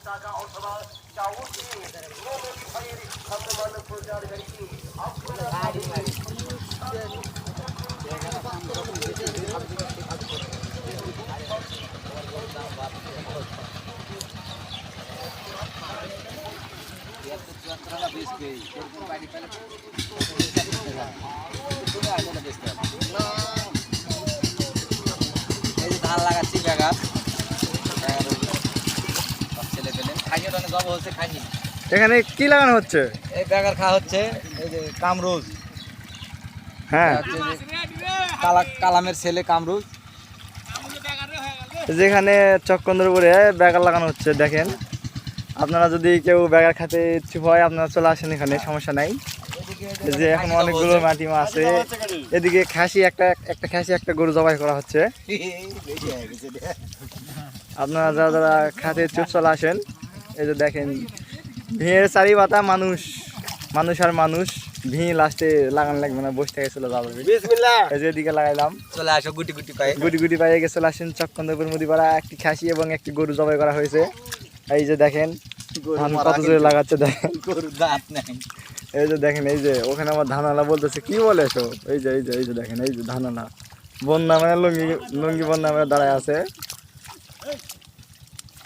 টাকা অথবা চাউল দিয়ে মোদী ভাইয়ের সম্মান প্রচারকারীকে ধান লাগাচ্ছি বেগার ছেলে পেলে খাইনি তো জব হচ্ছে খাইনি। এখানে কি লাগানো হচ্ছে? এই বেগার খাওয়া হচ্ছে, এই যে কামরুজ, হ্যাঁ, কালামের ছেলে কামরুজ। যেখানে চক্কন্দরপুরে ব্যাগার লাগানো হচ্ছে দেখেন। আপনারা যদি কেউ ব্যাগার খেতে ইচ্ছুক হয় আপনারা চলে আসেন, এখানে সমস্যা নাই। এই যে এখন অনেকগুলো মাটিমা আছে, এদিকে খাসি একটা খাসি একটা গরু জবাই করা হচ্ছে। আপনারা যারা যারা খেতে ইচ্ছুক চলে আসেন। এই যে দেখেন ভিড়ের চারি পাতা মানুষ আর মানুষ, ভিড় লাস্টে লাগানো লাগবে না, বসে থেকে চলে যাবে। এই যে এদিকে লাগাইলাম, চলে আসো গুটি গুটি পায়ে। গুটি পায়ে গেছে। চলে আসেন চক্কন্দপুর মুদিপাড়া, একটি খাসি এবং একটি গরু জবাই করা হয়েছে। এই যে দেখেন কত জোরে লাগাচ্ছে, দেখেন গরুর দাঁত নাই। এই যে দেখেন, এই যে ওখানে আমার ধানালা বলতেছে কি বলে এসো। এই যে দেখেন, এই যে ধানালা বন্যা মানে লুঙ্গি বন্যা মানে দাঁড়ায় আছে।